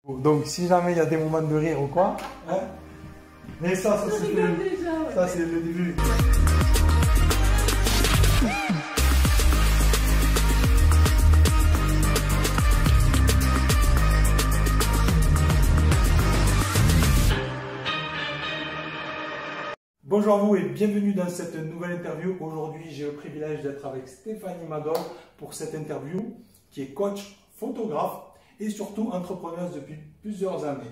Donc si jamais il y a des moments de rire ou quoi, hein, mais ça c'est le début. Bonjour à vous et bienvenue dans cette nouvelle interview. Aujourd'hui, j'ai le privilège d'être avec Stéphanie Madol pour cette interview qui est coach, photographe et surtout entrepreneuse depuis plusieurs années.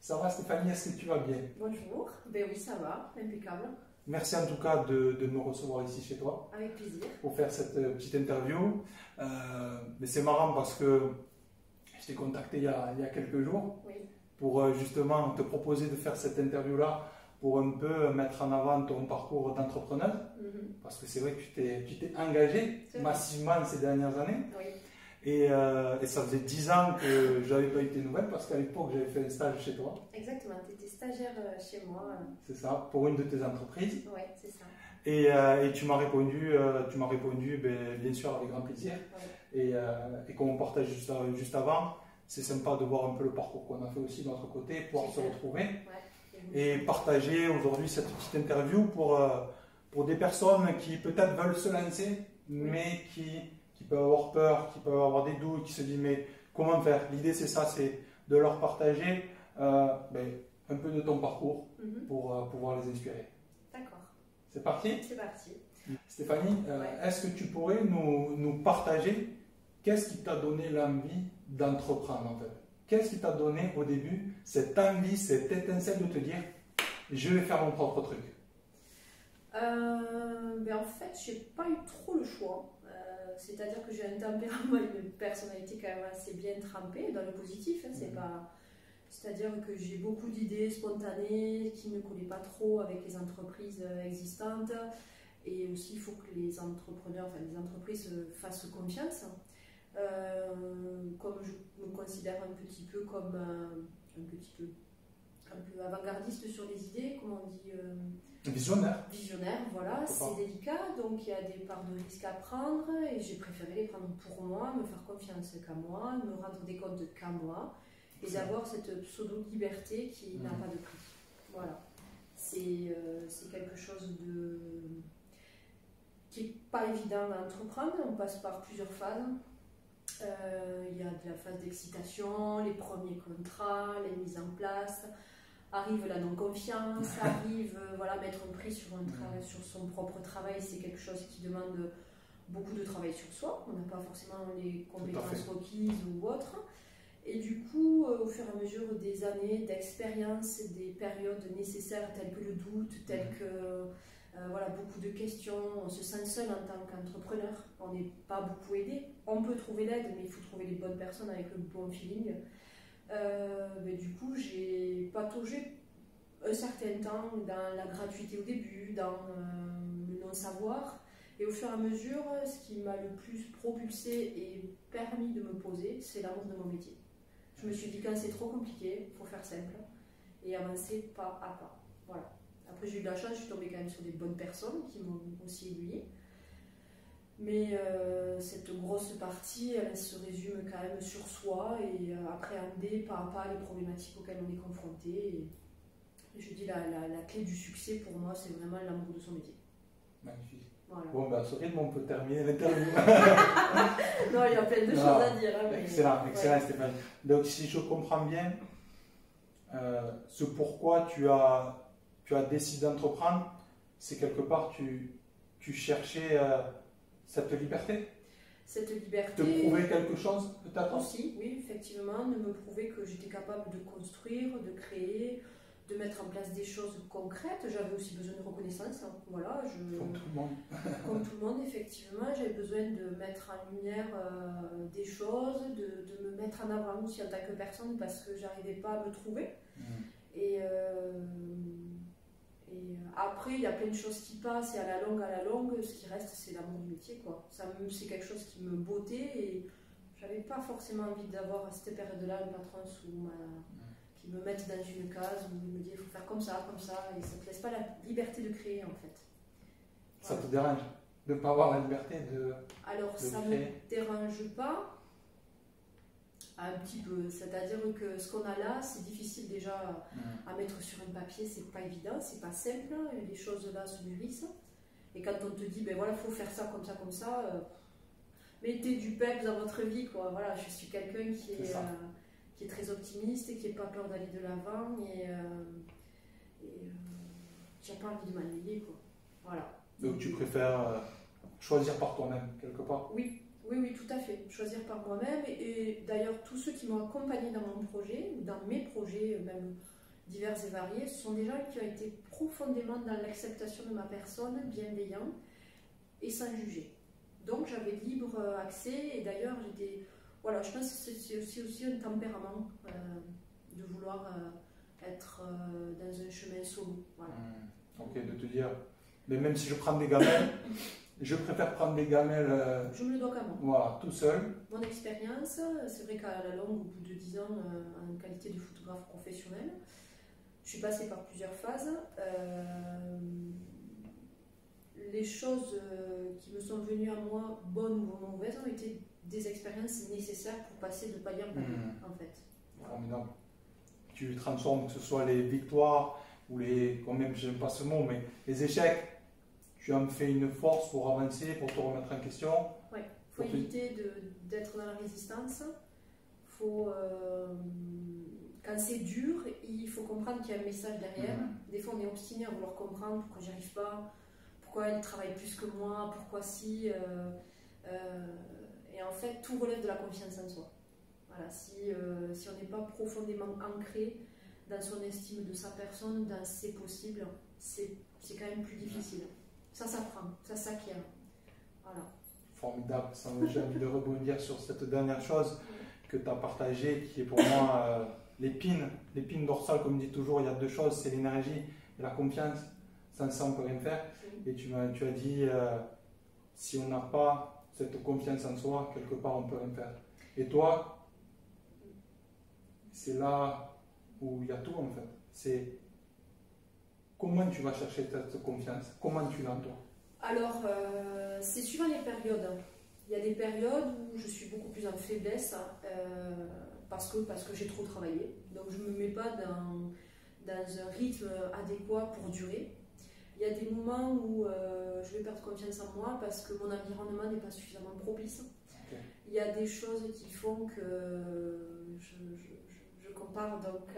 Ça va Stéphanie, est-ce que tu vas bien? Bonjour, ben oui ça va, impeccable. Merci en tout cas de me recevoir ici chez toi. Avec plaisir. Pour faire cette petite interview. Mais c'est marrant parce que je t'ai contacté il y a quelques jours pour justement te proposer de faire cette interview-là pour un peu mettre en avant ton parcours d'entrepreneuse. Parce que c'est vrai que tu t'es engagée massivement ces dernières années. Oui. Et ça faisait 10 ans que je n'avais pas eu tes nouvelles parce qu'à l'époque j'avais fait un stage chez toi. Exactement, tu étais stagiaire chez moi. C'est ça, pour une de tes entreprises. Oui, c'est ça. Et tu m'as répondu, bien sûr avec grand plaisir. Et comme on partage juste avant, c'est sympa de voir un peu le parcours qu'on a fait aussi de notre côté, pouvoir se retrouver et partager aujourd'hui cette petite interview pour des personnes qui peut-être veulent se lancer, mais qui peuvent avoir peur, qui peuvent avoir des doutes, qui se disent mais comment faire? L'idée c'est ça, c'est de leur partager un peu de ton parcours pour pouvoir les inspirer. D'accord. C'est parti? C'est parti. Stéphanie, est-ce que tu pourrais nous partager qu'est-ce qui t'a donné l'envie d'entreprendre en fait? Qu'est-ce qui t'a donné au début cette envie, cette étincelle de te dire je vais faire mon propre truc? En fait, je n'ai pas eu trop le choix. C'est-à-dire que j'ai un tempérament et une personnalité quand même assez bien trempée dans le positif. C'est-à-dire que j'ai beaucoup d'idées spontanées qui ne collaient pas trop avec les entreprises existantes. Et aussi, il faut que les entrepreneurs, les entreprises fassent confiance. Comme je me considère un petit peu comme un peu avant-gardiste sur les idées, comment on dit Visionnaire. Visionnaire, voilà, c'est délicat, donc il y a des parts de risque à prendre et j'ai préféré les prendre pour moi, me faire confiance qu'à moi, me rendre des comptes qu'à moi et d'avoir cette pseudo-liberté qui n'a pas de prix. Voilà, c'est quelque chose qui n'est pas évident à entreprendre, on passe par plusieurs phases. Il y a de la phase d'excitation, les premiers contrats, les mises en place, arrive la non-confiance, arrive mettre un prix sur son propre travail, c'est quelque chose qui demande beaucoup de travail sur soi, on n'a pas forcément les compétences requises ou autres. Et du coup, au fur et à mesure des années d'expérience, des périodes nécessaires telles que le doute, telles que beaucoup de questions, on se sent seul en tant qu'entrepreneur, on n'est pas beaucoup aidé. On peut trouver l'aide, mais il faut trouver les bonnes personnes avec le bon feeling. Du coup, j'ai pataugé un certain temps dans la gratuité au début, dans le non-savoir. Et au fur et à mesure, ce qui m'a le plus propulsé et permis de me poser, c'est l'amour de mon métier. Je me suis dit, quand c'est trop compliqué, il faut faire simple et avancer pas à pas. Voilà. Après, j'ai eu de la chance, je suis tombée quand même sur des bonnes personnes qui m'ont aussi aiguillée. Mais cette grosse partie, elle se résume quand même sur soi et appréhender pas à pas les problématiques auxquelles on est confronté. Et je dis la clé du succès pour moi, c'est vraiment l'amour de son métier. Magnifique. Voilà. Bon, à ce rythme, on peut terminer l'interview. Non, il y a plein de choses à dire. Excellent, Stéphanie. Donc, si je comprends bien, ce pourquoi tu as décidé d'entreprendre, c'est quelque part, tu cherchais cette liberté? Cette liberté. Te prouver quelque chose, peut-être? Aussi, oui, effectivement, de me prouver que j'étais capable de construire, de créer, de mettre en place des choses concrètes. J'avais aussi besoin de reconnaissance. Voilà, comme tout le monde. Comme tout le monde, effectivement, j'avais besoin de mettre en lumière des choses, de me mettre en avant aussi en tant que personne parce que j'arrivais pas à me trouver. Et après, il y a plein de choses qui passent et à la longue, ce qui reste, c'est l'amour du métier, quoi. C'est quelque chose qui me bottait et j'avais pas forcément envie d'avoir à cette période-là un patron qui me mette dans une case où il me dit il faut faire comme ça, et ça te laisse pas la liberté de créer en fait. Ça te dérange de ne pas avoir la liberté de Alors, ça ne me dérange pas. Un petit peu, c'est-à-dire que ce qu'on a là, c'est difficile déjà à mettre sur un papier, c'est pas évident, c'est pas simple, les choses là se mûrissent. Et quand on te dit, ben voilà, il faut faire ça, comme ça, mettez du peps dans votre vie, quoi. Voilà, je suis quelqu'un qui est très optimiste et qui n'a pas peur d'aller de l'avant et qui n'a pas envie de m'ennuyer, quoi. Voilà. Donc tu préfères choisir par toi-même, quelque part? Oui. Oui, tout à fait. Choisir par moi-même. Et d'ailleurs, tous ceux qui m'ont accompagné dans mon projet, dans mes projets, même divers et variés, ce sont des gens qui ont été profondément dans l'acceptation de ma personne, bienveillants et sans juger. Donc j'avais libre accès et d'ailleurs, voilà, je pense que c'est aussi un tempérament de vouloir être dans un chemin solo. Voilà. Ok, de te dire, mais même si je prends des gamelles, je préfère prendre des gamelles. Je me le dois qu'à moi. Voilà, tout seul. Mon expérience, c'est vrai qu'à la longue, au bout de 10 ans, en qualité de photographe professionnel, je suis passée par plusieurs phases. Les choses qui me sont venues à moi, bonnes ou mauvaises, ont été des expériences nécessaires pour passer de palier en palier, en fait. Voilà. Formidable. Tu transformes, que ce soit les victoires ou quand même, j'aime pas ce mot, mais les échecs. Tu en fais une force pour avancer, pour te remettre en question. Oui, il faut éviter d'être dans la résistance. Quand c'est dur, il faut comprendre qu'il y a un message derrière. Des fois, on est obstiné à vouloir comprendre pourquoi j'y arrive pas, pourquoi il travaille plus que moi, pourquoi si. Et en fait, tout relève de la confiance en soi. Voilà, si on n'est pas profondément ancré dans son estime de sa personne, dans ses possibles, c'est quand même plus difficile. Ça s'apprend, ça s'acquiert. Voilà. Formidable. J'ai envie de rebondir sur cette dernière chose que tu as partagée, qui est pour moi l'épine dorsale, comme dit toujours, il y a deux choses, c'est l'énergie et la confiance. Sans ça, on ne peut rien faire. Et tu as dit, si on n'a pas cette confiance en soi, quelque part, on ne peut rien faire. Et toi, c'est là où il y a tout, en fait. C'est comment tu vas chercher cette confiance? Comment tu l'as, toi? Alors, c'est suivant les périodes. Il y a des périodes où je suis beaucoup plus en faiblesse parce que j'ai trop travaillé. Donc, je ne me mets pas dans un rythme adéquat pour durer. Il y a des moments où je vais perdre confiance en moi parce que mon environnement n'est pas suffisamment propice. Okay. Il y a des choses qui font que je compare donc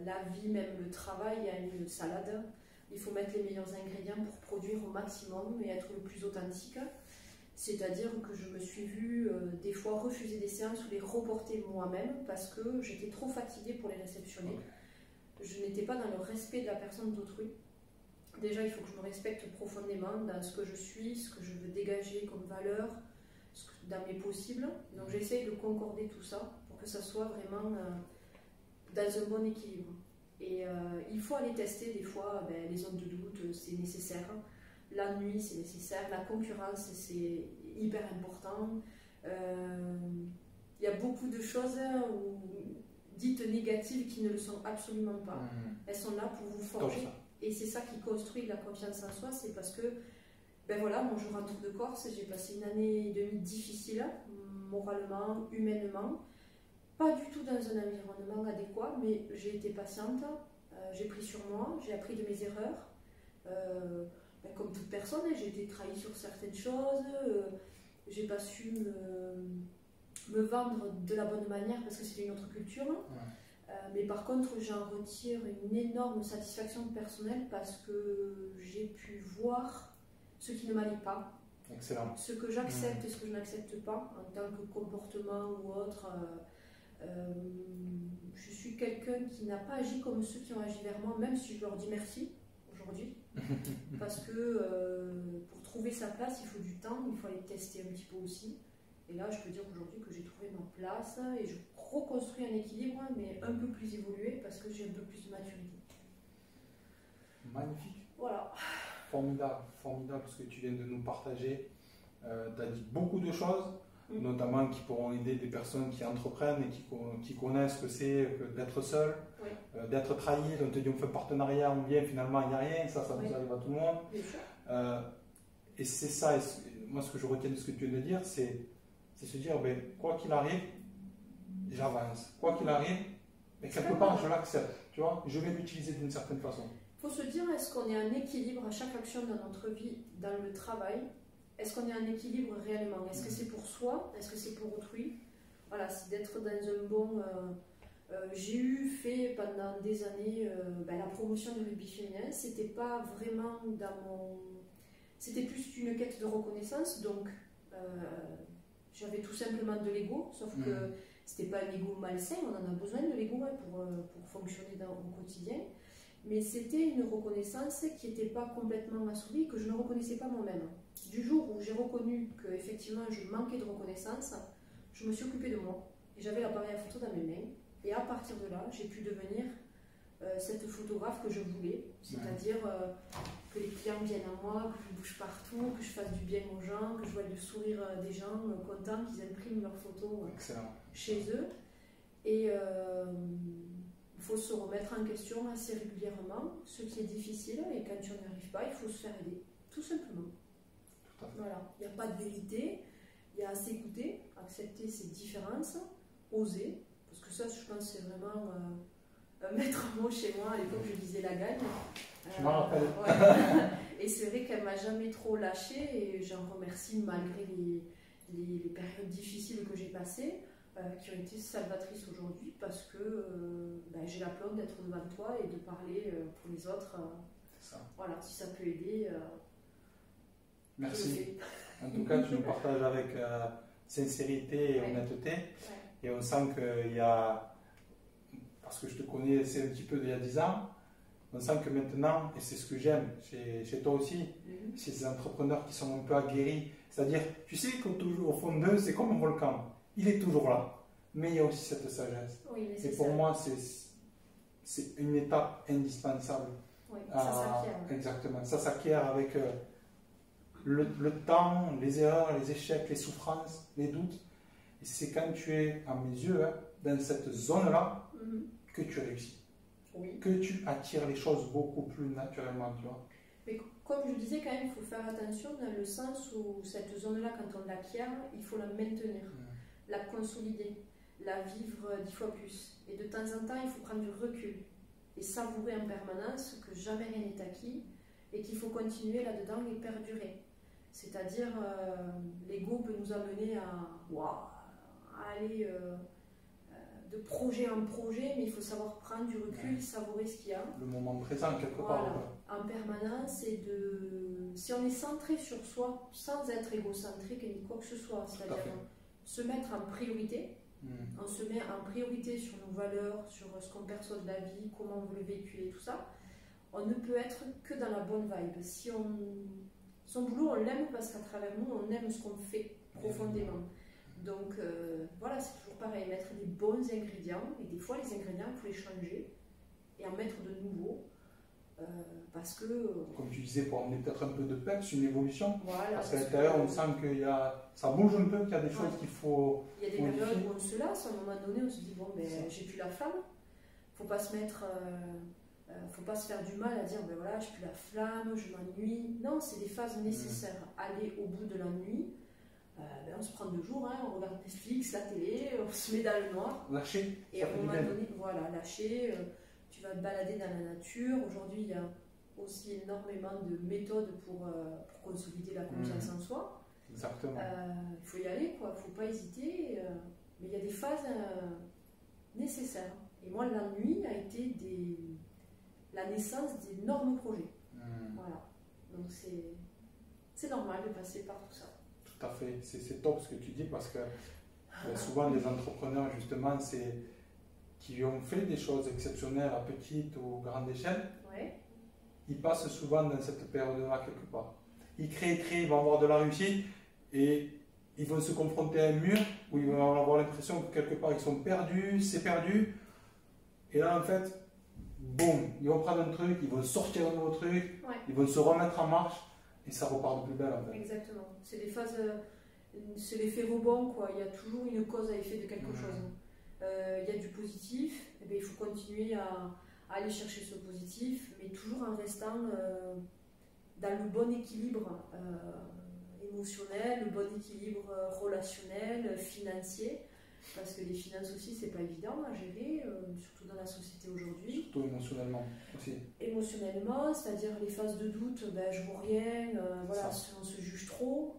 la vie, même le travail, à une salade. Il faut mettre les meilleurs ingrédients pour produire au maximum et être le plus authentique. C'est-à-dire que je me suis vue des fois refuser des séances ou les reporter moi-même parce que j'étais trop fatiguée pour les réceptionner. Je n'étais pas dans le respect de la personne d'autrui. Déjà, il faut que je me respecte profondément dans ce que je suis, ce que je veux dégager comme valeur, dans mes possibles. Donc j'essaye de concorder tout ça pour que ça soit vraiment dans un bon équilibre. Et il faut aller tester des fois les zones de doute, c'est nécessaire. L'ennui, c'est nécessaire. La concurrence, c'est hyper important. Il y a beaucoup de choses dites négatives qui ne le sont absolument pas. Elles sont là pour vous forger. Et c'est ça qui construit la confiance en soi. C'est parce que, voilà, moi je rentre de Corse, j'ai passé une année et demie difficile, moralement, humainement. Pas du tout dans un environnement adéquat, mais j'ai été patiente, j'ai pris sur moi, j'ai appris de mes erreurs. Comme toute personne, j'ai été trahie sur certaines choses, j'ai pas su me vendre de la bonne manière parce que c'était une autre culture. Mais par contre, j'en retire une énorme satisfaction personnelle parce que j'ai pu voir ce qui ne m'allait pas. Excellent. Ce que j'accepte et ce que je n'accepte pas en tant que comportement ou autre. Je suis quelqu'un qui n'a pas agi comme ceux qui ont agi vers moi, même si je leur dis merci aujourd'hui. Parce que pour trouver sa place, il faut du temps, il faut aller tester un petit peu aussi. Et là, je peux dire aujourd'hui que j'ai trouvé ma place et je reconstruis un équilibre, mais un peu plus évolué parce que j'ai un peu plus de maturité. Magnifique. Voilà. Formidable, formidable ce que tu viens de nous partager. Tu as dit beaucoup de choses, notamment qui pourront aider des personnes qui entreprennent et qui connaissent ce que c'est d'être seul, d'être trahi. On te dit on fait partenariat, on vient, finalement il n'y a rien, ça nous arrive à tout le monde. Et c'est ça, moi ce que je retiens de ce que tu viens de dire, c'est se dire, quoi qu'il arrive, j'avance. Quoi qu'il arrive, mais quelque part, je l'accepte. Tu vois, je vais l'utiliser d'une certaine façon. Il faut se dire, est-ce qu'on est en équilibre à chaque action de notre vie, dans le travail? Est-ce qu'on est en équilibre réellement? Est-ce que c'est pour soi? Est-ce que c'est pour autrui? Voilà, c'est d'être dans un bon... j'ai fait pendant des années la promotion du rugby féminin. C'était pas vraiment dans mon... C'était plus une quête de reconnaissance, donc j'avais tout simplement de l'ego, sauf que c'était pas un ego malsain, on en a besoin de l'ego pour fonctionner au quotidien. Mais c'était une reconnaissance qui n'était pas complètement assouvie, que je ne reconnaissais pas moi-même. Du jour où j'ai reconnu qu'effectivement je manquais de reconnaissance, je me suis occupée de moi. Et j'avais l'appareil à photo dans mes mains. Et à partir de là, j'ai pu devenir cette photographe que je voulais. C'est-à-dire que les clients viennent à moi, que je bouge partout, que je fasse du bien aux gens, que je vois le sourire des gens contents, qu'ils impriment leurs photos chez eux. Et il faut se remettre en question assez régulièrement, ce qui est difficile, et quand tu n'y arrives pas, il faut se faire aider, tout simplement. Voilà, il n'y a pas de vérité, il y a à s'écouter, accepter ses différences, oser, parce que ça, je pense, c'est vraiment un maître mot chez moi. À l'époque, je disais la gagne. Je m'en rappelle. Ouais. Et c'est vrai qu'elle m'a jamais trop lâchée, et j'en remercie malgré les périodes difficiles que j'ai passées. Qui ont été salvatrices aujourd'hui, parce que j'ai l'aplomb d'être devant toi et de parler pour les autres. Voilà, si ça peut aider. Merci. En tout cas, tu nous partages avec sincérité et honnêteté. Et on sent qu'il y a, parce que je te connais, c'est un petit peu d'il y a 10 ans, on sent que maintenant, et c'est ce que j'aime chez toi aussi, c'est ces entrepreneurs qui sont un peu aguerris. C'est-à-dire, tu sais qu'au fond d'eux, c'est comme un volcan. Il est toujours là, mais il y a aussi cette sagesse. Oui, et pour moi, c'est une étape indispensable. Oui, ça s'acquiert. Exactement, ça s'acquiert avec le temps, les erreurs, les échecs, les souffrances, les doutes. Et c'est quand tu es, à mes yeux, dans cette zone-là, que tu réussis. Oui. Que tu attires les choses beaucoup plus naturellement, tu vois. Mais comme je disais, quand même, il faut faire attention dans le sens où cette zone-là, quand on l'acquiert, il faut la maintenir, la consolider, la vivre 10 fois plus. Et de temps en temps, il faut prendre du recul et savourer en permanence que jamais rien n'est acquis et qu'il faut continuer là-dedans et perdurer. C'est-à-dire, l'ego peut nous amener à aller de projet en projet, mais il faut savoir prendre du recul, savourer ce qu'il y a. Le moment présent, quelque part. En permanence, et si on est centré sur soi, sans être égocentrique ni quoi que ce soit, c'est-à-dire se mettre en priorité, on se met en priorité sur nos valeurs, sur ce qu'on perçoit de la vie, comment on veut le véhiculer, tout ça, on ne peut être que dans la bonne vibe. Son boulot, on l'aime parce qu'à travers nous, on aime ce qu'on fait profondément. Donc voilà, c'est toujours pareil, mettre des bons ingrédients, et des fois les ingrédients, il faut les changer et en mettre de nouveaux, parce que... Comme tu disais, pour emmener peut-être un peu de peps, une évolution, voilà, parce qu'à l'intérieur, on sent ça bouge un peu, qu'il y a des choses qu'il faut... Il y a des périodes où on se lasse, à un moment donné, on se dit, bon, j'ai plus la flamme, faut pas se mettre... faut pas se faire du mal à dire, ben voilà, j'ai plus la flamme, je m'ennuie. Non, c'est des phases nécessaires. Aller au bout de l'ennui, on se prend 2 jours, on regarde Netflix, la télé, on se met dans le noir. Lâcher. Et à un moment donné, voilà, lâcher, tu vas te balader dans la nature. Aujourd'hui, il y a aussi énormément de méthodes pour consolider la confiance en soi. Exactement. Il faut y aller, quoi, faut pas hésiter. Mais il y a des phases nécessaires. Et moi, l'ennui a été la naissance d'énormes projets. Voilà. Donc c'est normal de passer par tout ça. Tout à fait. C'est top ce que tu dis, parce que souvent les entrepreneurs, justement, qui ont fait des choses exceptionnelles à petite ou grande échelle, ils passent souvent dans cette période-là quelque part. Ils créent, ils vont avoir de la réussite, et ils vont se confronter à un mur où ils vont avoir l'impression que quelque part ils sont perdus, c'est perdu. Et là, en fait, boum, ils vont prendre un truc, ils vont sortir un nouveau truc, ils vont se remettre en marche, et ça repart de plus belle, en fait. Exactement. C'est des phases, c'est l'effet rebond, quoi. Il y a toujours une cause à effet de quelque chose. Il y a du positif, et bien, il faut continuer à aller chercher ce positif, mais toujours en restant dans le bon équilibre émotionnel, le bon équilibre relationnel, financier. parce que les finances aussi, c'est pas évident à gérer, surtout dans la société aujourd'hui. Surtout émotionnellement aussi. Émotionnellement, c'est-à-dire les phases de doute, ben, je vaux rien, voilà, on se juge trop,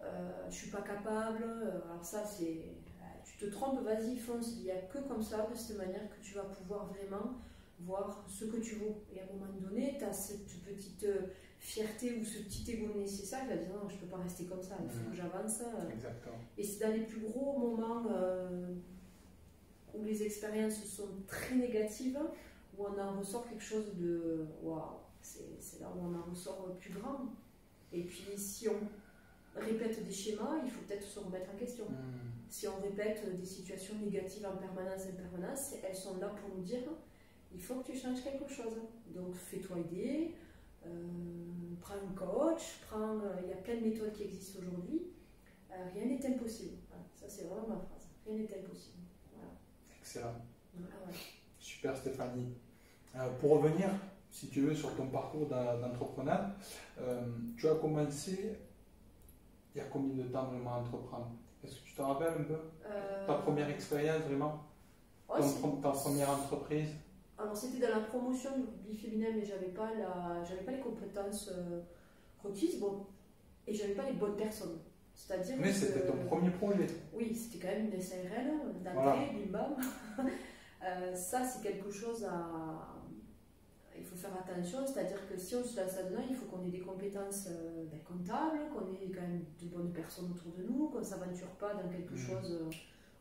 je suis pas capable, alors ça c'est... Tu te trompes, vas-y, fonce, il n'y a que comme ça, de cette manière que tu vas pouvoir vraiment voir ce que tu vaux. Et à un moment donné, tu as cette petite fierté ou ce petit égo nécessaire qui va dire non, je ne peux pas rester comme ça, il faut que j'avance. Exactement. Et c'est dans les plus gros moments où les expériences sont très négatives, où on en ressort quelque chose de waouh, c'est là où on en ressort plus grand. Et puis si on répète des schémas, il faut peut-être se remettre en question. Si on répète des situations négatives en permanence, elles sont là pour nous dire il faut que tu changes quelque chose. Donc fais-toi aider, prends un coach, il y a plein de méthodes qui existent aujourd'hui. Rien n'est impossible. Voilà. Ça c'est vraiment ma phrase. Rien n'est impossible. Voilà. Excellent. Voilà. Super Stéphanie. Pour revenir, si tu veux, sur ton parcours d'entrepreneur, tu as commencé il y a combien de temps vraiment à entreprendre? Est-ce que tu te rappelles un peu ta première expérience vraiment? Ta première entreprise? Alors c'était dans la promotion du rugby féminin, mais j'avais pas les compétences requises, bon, et j'avais pas les bonnes personnes. C'est-à-dire mais c'était ton premier projet. Oui, c'était quand même une SARL d'entrée, voilà. bim bam. Ça c'est quelque chose il faut faire attention, c'est-à-dire que si on se lance là-dedans, il faut qu'on ait des compétences comptables, qu'on ait quand même de bonnes personnes autour de nous, qu'on ne s'aventure pas dans quelque chose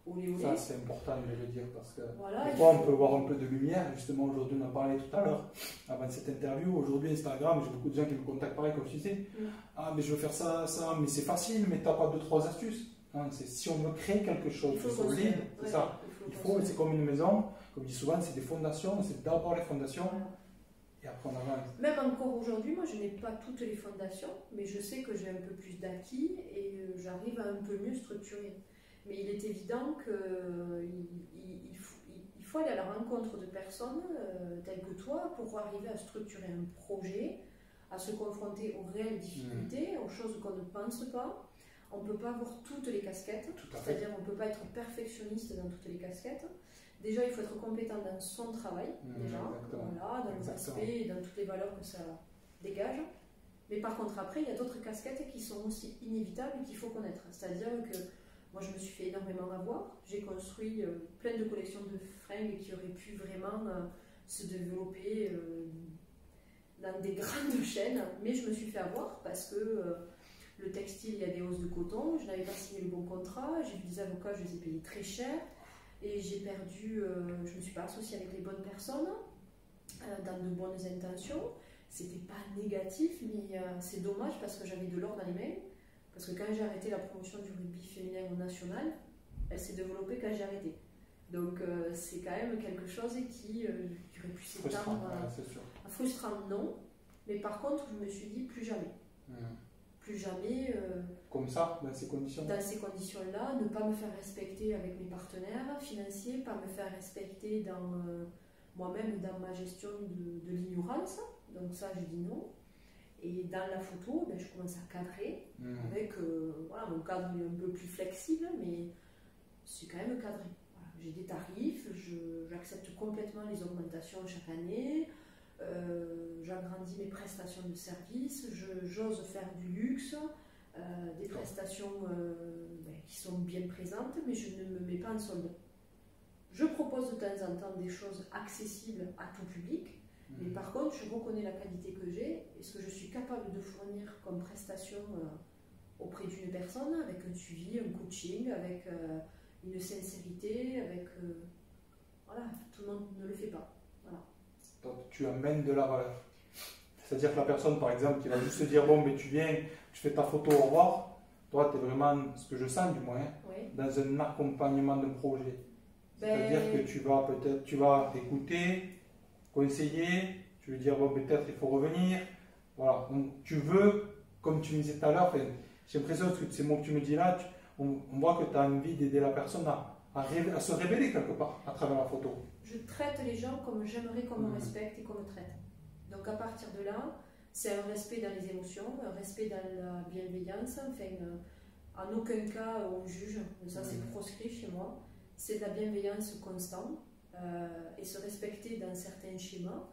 olé olé. Ça c'est important de le dire parce que voilà, des fois on peut voir un peu de lumière. Justement aujourd'hui on en parlait tout à l'heure avant cette interview. Aujourd'hui Instagram, j'ai beaucoup de gens qui me contactent pareil comme je disais. Ah mais je veux faire ça, mais c'est facile, mais t'as pas 2-3 astuces. Hein, si on veut créer quelque chose de solide, c'est ça. C'est comme une maison, comme je dis souvent, c'est des fondations, c'est d'abord les fondations. Voilà. Et après on avance. Même encore aujourd'hui, moi je n'ai pas toutes les fondations, mais je sais que j'ai un peu plus d'acquis et j'arrive à un peu mieux structurer. Mais il est évident qu'il faut aller à la rencontre de personnes telles que toi pour arriver à structurer un projet, à se confronter aux réelles difficultés, aux choses qu'on ne pense pas. On ne peut pas avoir toutes les casquettes, c'est-à-dire on ne peut pas être perfectionniste dans toutes les casquettes. Déjà, il faut être compétent dans son travail, voilà, dans les aspects et dans toutes les valeurs que ça dégage. Mais par contre, après, il y a d'autres casquettes qui sont aussi inévitables et qu'il faut connaître. C'est-à-dire que moi, je me suis fait énormément avoir. J'ai construit plein de collections de fringues qui auraient pu vraiment se développer dans des grandes chaînes. Mais je me suis fait avoir parce que le textile, il y a des hausses de coton. Je n'avais pas signé le bon contrat. J'ai vu des avocats, je les ai payés très cher. Et j'ai perdu, je ne me suis pas associée avec les bonnes personnes, dans de bonnes intentions. C'était pas négatif, mais c'est dommage parce que j'avais de l'or dans les mains. Parce que quand j'ai arrêté la promotion du rugby féminin au national, elle s'est développée quand j'ai arrêté. Donc c'est quand même quelque chose qui aurait pu s'étendre. Frustrant, non. Mais par contre, je me suis dit plus jamais. Plus jamais. Comme ça, dans ces conditions. Dans ces conditions-là, ne pas me faire respecter avec mes partenaires financiers, pas me faire respecter dans moi-même dans ma gestion de l'ignorance. Donc ça, je dis non. Et dans la photo, je commence à cadrer avec voilà, mon cadre est un peu plus flexible, mais c'est quand même cadré. Voilà. J'ai des tarifs, j'accepte complètement les augmentations chaque année. J'agrandis mes prestations de services, j'ose faire du luxe, des prestations qui sont bien présentes, mais je ne me mets pas en solde. Je propose de temps en temps des choses accessibles à tout public, mais par contre, je reconnais la qualité que j'ai et ce que je suis capable de fournir comme prestation auprès d'une personne, avec un suivi, un coaching, avec une sincérité, avec... voilà, tout le monde ne le fait pas. Voilà. Donc tu amènes de la valeur. C'est-à-dire que la personne, par exemple, qui va juste se dire bon, mais tu viens, tu fais ta photo, au revoir. Toi, tu es vraiment, ce que je sens du moins, dans un accompagnement de projet. C'est-à-dire que tu vas écouter, conseiller, tu veux dire bon, peut-être il faut revenir. Voilà. Donc tu veux, comme tu me disais tout à l'heure, j'ai l'impression que ces mots que tu me dis là, on voit que tu as envie d'aider la personne à se révéler quelque part à travers la photo. Je traite les gens comme j'aimerais qu'on me respecte et qu'on me traite. Donc à partir de là, c'est un respect dans les émotions, un respect dans la bienveillance, enfin, en aucun cas on juge, ça c'est proscrit chez moi. c'est de la bienveillance constante et se respecter dans certains schémas.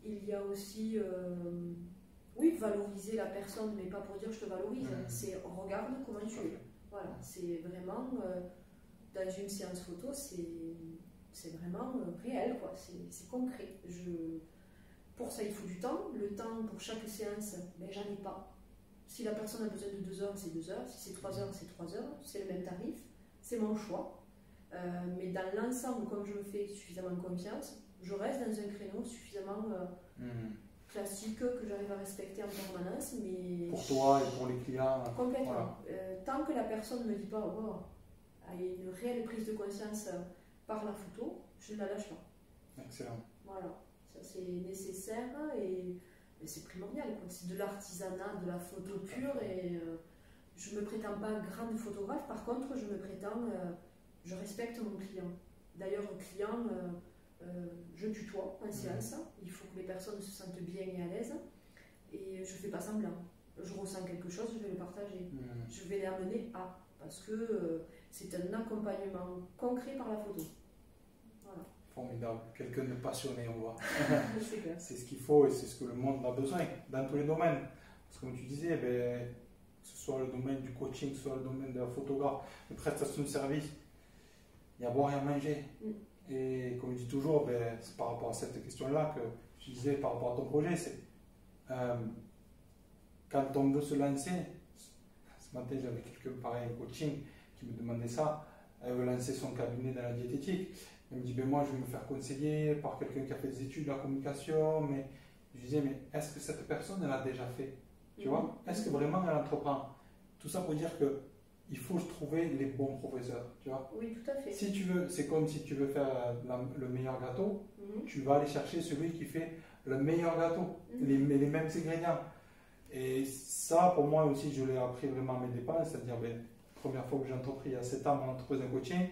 Il y a aussi, oui, valoriser la personne, mais pas pour dire je te valorise, c'est regarde comment tu es. Voilà, c'est vraiment, dans une séance photo, c'est vraiment réel, quoi. C'est concret. Pour ça, il faut du temps. Le temps pour chaque séance, ben, j'en ai pas. Si la personne a besoin de 2 heures, c'est 2 heures. Si c'est 3 heures, c'est 3 heures. C'est le même tarif. C'est mon choix. Mais dans l'ensemble, comme je me fais suffisamment confiance, je reste dans un créneau suffisamment classique que j'arrive à respecter en permanence. Mais pour toi et pour les clients. Complètement. Voilà. Tant que la personne ne me dit pas, wow, il y a une réelle prise de conscience par la photo, je ne la lâche pas. Excellent. Voilà, ça c'est nécessaire et c'est primordial. C'est de l'artisanat, de la photo pure et je ne me prétends pas grande photographe. Par contre, je me prétends, je respecte mon client. D'ailleurs, le client, je tutoie en séance. Il faut que les personnes se sentent bien et à l'aise et je ne fais pas semblant. Je ressens quelque chose, je vais le partager. Je vais les amener à, parce que c'est un accompagnement concret par la photo. Voilà. Formidable, quelqu'un de passionné, on voit. C'est clair. C'est ce qu'il faut et c'est ce que le monde a besoin dans tous les domaines. Parce que comme tu disais, ben, que ce soit le domaine du coaching, que ce soit le domaine de la photographe, de prestation de service, il y a à boire et à manger. Et comme je dis toujours, ben, c'est par rapport à cette question-là que je disais par rapport à ton projet, c'est quand on veut se lancer, ce matin j'avais quelqu'un pareil, coaching, qui me demandait ça, elle veut lancer son cabinet dans la diététique. Elle me dit, ben moi je vais me faire conseiller par quelqu'un qui a fait des études de la communication, mais je disais, mais est-ce que cette personne elle a déjà fait? Tu vois? Est-ce que vraiment elle entreprend? Tout ça pour dire que il faut trouver les bons professeurs, tu vois? Oui, tout à fait. Si tu veux, c'est comme si tu veux faire le meilleur gâteau, tu vas aller chercher celui qui fait le meilleur gâteau, les mêmes ingrédients. Et ça, pour moi aussi, je l'ai appris vraiment à mes dépens, c'est-à-dire, ben, première fois que j'ai entrepris il y a 7 ans mon entreprise de coaching,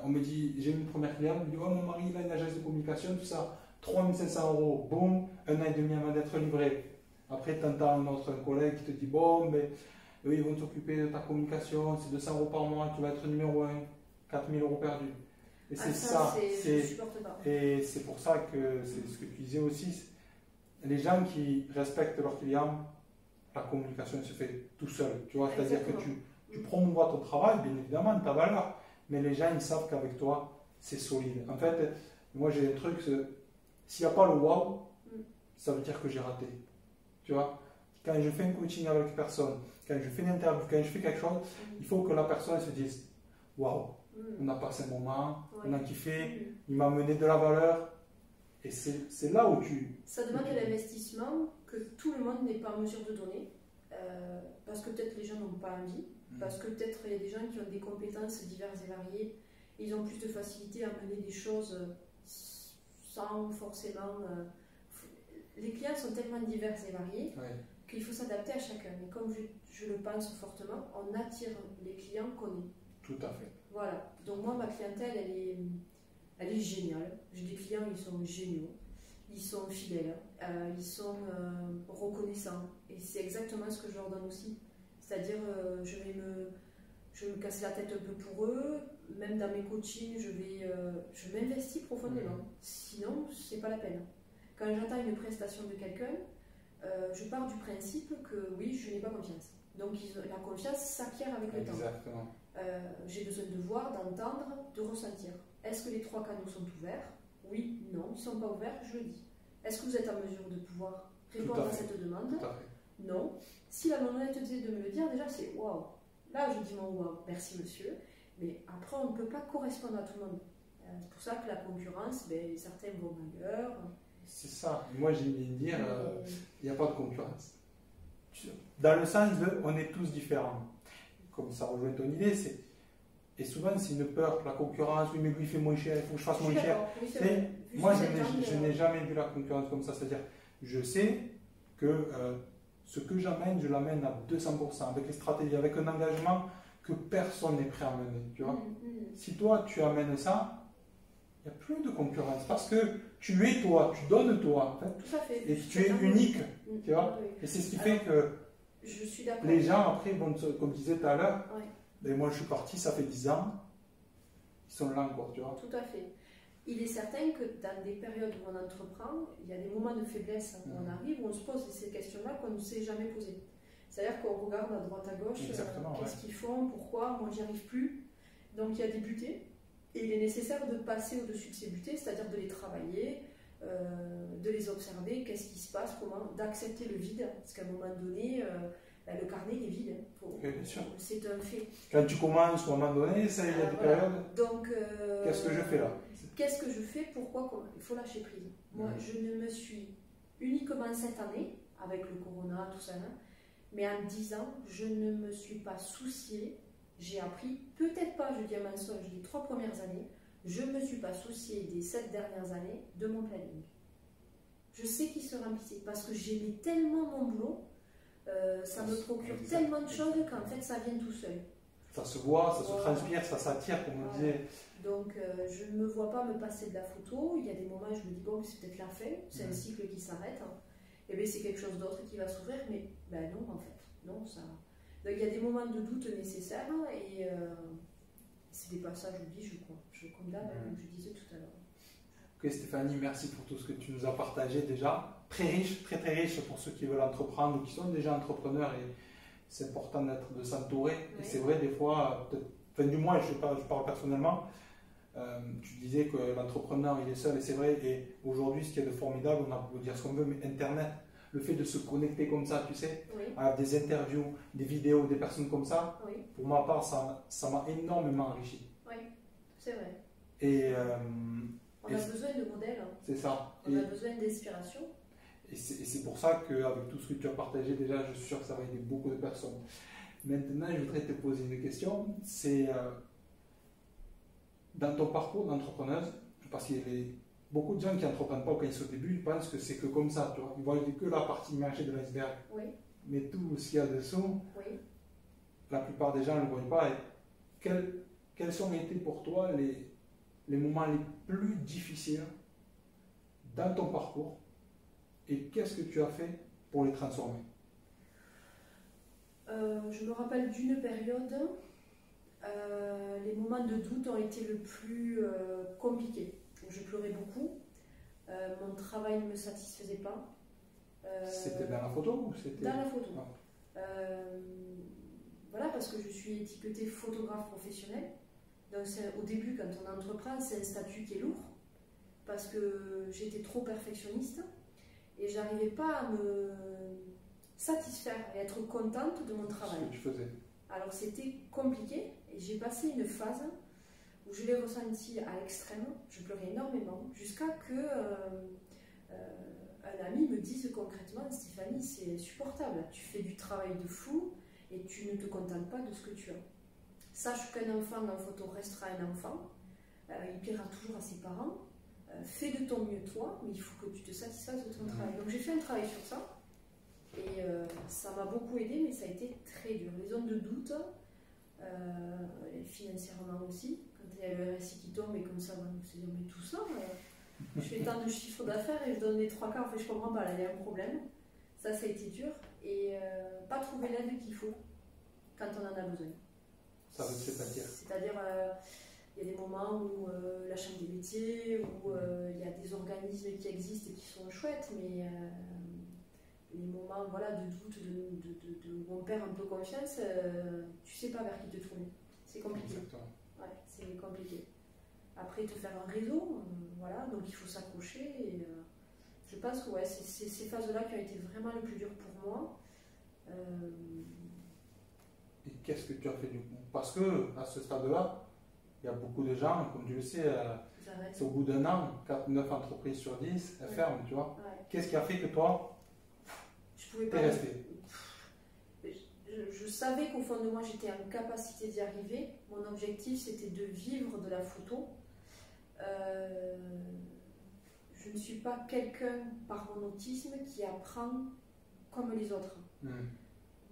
on me dit, j'ai une première cliente, elle me dit, oh mon mari, il a une agence de communication, tout ça, 3 500 €, boum, 1 an et demi avant d'être livré. Après, tu entends un collègue qui te dit, bon, mais eux, ils vont s'occuper de ta communication, c'est 200 € par mois, tu vas être numéro 1, 4 000 € perdus. Et c'est ça, et c'est pour ça que c'est ce que tu disais aussi, les gens qui respectent leurs clients, la communication se fait tout seul, tu vois, c'est-à-dire que tu promouvois ton travail, bien évidemment, ta valeur, mais les gens, ils savent qu'avec toi, c'est solide. En fait, moi, j'ai un truc, s'il n'y a pas le wow, ça veut dire que j'ai raté, tu vois. Quand je fais un coaching avec personne, quand je fais une interview, quand je fais quelque chose, il faut que la personne se dise, waouh, on a passé un moment, on a kiffé, il m'a mené de la valeur. Et c'est là où Ça demande de l'investissement que tout le monde n'est pas en mesure de donner, parce que peut-être les gens n'ont pas envie, parce que peut-être il y a des gens qui ont des compétences diverses et variées, et ils ont plus de facilité à mener des choses sans forcément... les clients sont tellement divers et variés qu'il faut s'adapter à chacun. Mais comme je le pense fortement, on attire les clients qu'on est. Tout à fait. Voilà. Donc moi, ma clientèle, elle est géniale. J'ai des clients, ils sont géniaux, ils sont fidèles, ils sont reconnaissants. Et c'est exactement ce que je leur donne aussi. C'est-à-dire, je vais me casser la tête un peu pour eux. Même dans mes coachings, je m'investis profondément. Sinon, c'est pas la peine. Quand j'attends une prestation de quelqu'un, je pars du principe que oui, je n'ai pas confiance. Donc la confiance s'acquiert avec le temps. Exactement. J'ai besoin de voir, d'entendre, de ressentir. Est-ce que les 3 canaux sont ouverts? Oui, non, ils ne sont pas ouverts, je le dis. Est-ce que vous êtes en mesure de pouvoir répondre à cette demande? Non. Si la honnêteté de me le dire, déjà c'est waouh. Là, je dis mon waouh, merci monsieur. Mais après, on ne peut pas correspondre à tout le monde. C'est pour ça que la concurrence, ben, certains vont ailleurs. C'est ça. Moi, j'aime bien dire, il n'y a pas de concurrence. Dans le sens de, on est tous différents. Comme ça rejoint ton idée, et souvent c'est une peur, la concurrence, oui mais lui il fait moins cher, il faut que je fasse moins cher. Moi je n'ai jamais vu la concurrence comme ça, c'est-à-dire je sais que ce que j'amène, je l'amène à 200%, avec les stratégies, avec un engagement que personne n'est prêt à mener, tu vois. Si toi tu amènes ça, il n'y a plus de concurrence, parce que tu es toi, tu donnes toi, en fait. Tout à fait. Et tu es unique, tu vois. Et c'est ce qui fait que je suis d'accord. Les gens après, bon, comme je disais tout à l'heure, ben moi je suis parti, ça fait 10 ans, sont lents, quoi, tu vois. Tout à fait. Il est certain que dans des périodes où on entreprend, il y a des moments de faiblesse où on arrive, où on se pose ces questions-là qu'on ne s'est jamais posées. C'est-à-dire qu'on regarde à droite, à gauche, qu'est-ce qu'ils font, pourquoi, moi j'y arrive plus. Donc il y a des butées, et il est nécessaire de passer au-dessus de ces butées, c'est-à-dire de les travailler, de les observer, qu'est-ce qui se passe, comment, d'accepter le vide, parce qu'à un moment donné, le carnet il est vide, c'est un fait. Quand tu commences ou à un moment donné, ça, il y a des périodes. Donc, qu'est-ce que je fais là? Qu'est-ce que je fais? Pourquoi? Comment? Il faut lâcher prise. Moi, je ne me suis uniquement cette année, avec le corona, tout ça, mais en 10 ans, je ne me suis pas souciée. J'ai appris, peut-être pas, je dis un mensonge, les 3 premières années, je ne me suis pas souciée des 7 dernières années de mon planning. Je sais qu'il se remplissait parce que j'aimais tellement mon boulot, ça me procure tellement de choses qu'en fait ça vient tout seul. Ça se voit, ça se transpire, ça s'attire, comme on disait. Donc je ne me vois pas me passer de la photo. Il y a des moments où je me dis bon, c'est peut-être la fin, c'est un cycle qui s'arrête. Et bien c'est quelque chose d'autre qui va s'ouvrir, mais ben non en fait, non ça. Donc il y a des moments de doute nécessaires et c'est des passages où je condamne, comme je disais tout à l'heure. Ok Stéphanie, merci pour tout ce que tu nous as partagé déjà. Très riche, très très riche pour ceux qui veulent entreprendre ou qui sont déjà entrepreneurs, et c'est important de s'entourer. Et c'est vrai des fois, du moins je parle personnellement, tu disais que l'entrepreneur il est seul, et c'est vrai, et aujourd'hui ce qu'il y a de formidable, on a beau dire ce qu'on veut, mais Internet, le fait de se connecter comme ça, tu sais, à des interviews, des vidéos, des personnes comme ça, pour ma part, ça m'a énormément enrichi. Oui, c'est vrai. Et, on a besoin de modèles. C'est ça. On a besoin d'inspiration. Et c'est pour ça qu'avec tout ce que tu as partagé, déjà, je suis sûr que ça va aider beaucoup de personnes. Maintenant, je voudrais te poser une question. C'est dans ton parcours d'entrepreneuse, parce qu'il y a beaucoup de gens qui n'entreprennent pas quand ils sont au début, ils pensent que c'est que comme ça, tu vois. Ils voient que la partie immergée de l'iceberg. Oui. Mais tout ce qu'il y a dessous, la plupart des gens ne le voient pas. Et quels ont été pour toi les moments les plus difficiles dans ton parcours, et qu'est-ce que tu as fait pour les transformer? Je me rappelle d'une période, les moments de doute ont été le plus compliqués. Je pleurais beaucoup, mon travail ne me satisfaisait pas. C'était dans la photo ou c'était... Dans la photo. Voilà, parce que je suis étiquetée photographe professionnel. Donc au début, quand on entreprend, c'est un statut qui est lourd, parce que j'étais trop perfectionniste et j'arrivais pas à me satisfaire et être contente de mon travail. Ce que tu faisais. Alors c'était compliqué, et j'ai passé une phase où je l'ai ressenti à l'extrême. Je pleurais énormément, jusqu'à que un ami me dise concrètement: Stéphanie, c'est insupportable, tu fais du travail de fou et tu ne te contentes pas de ce que tu as. Sache qu'un enfant en photo restera un enfant, il plaira toujours à ses parents, fais de ton mieux toi, mais il faut que tu te satisfasses de ton travail. Donc j'ai fait un travail sur ça, et ça m'a beaucoup aidé, mais ça a été très dur. Les zones de doute, financièrement aussi, quand il y a le RSI qui tombe et comme ça, on se dit mais tout ça, je fais tant de chiffres d'affaires et je donne les 3 quarts, en fait je comprends pas, là il y a un problème. Ça a été dur, et pas trouver l'aide qu'il faut quand on en a besoin. C'est-à-dire, il y a des moments où la Chambre des métiers, où il y a des organismes qui existent et qui sont chouettes, mais les moments de doute, où on perd un peu confiance, tu sais pas vers qui te tourner. C'est compliqué. Ouais, c'est compliqué. Après, te faire un réseau, donc il faut s'accrocher. Et je pense que c'est ces phases-là qui ont été vraiment le plus dur pour moi. Et qu'est-ce que tu as fait du coup? Parce que à ce stade-là, il y a beaucoup de gens, comme tu le sais, c'est au bout d'un an, 9 entreprises sur 10, elles ferment, tu vois. Ouais. Qu'est-ce qui a fait que toi, tu es resté? Je savais qu'au fond de moi, j'étais en capacité d'y arriver. Mon objectif, c'était de vivre de la photo. Je ne suis pas quelqu'un, par mon autisme, qui apprend comme les autres.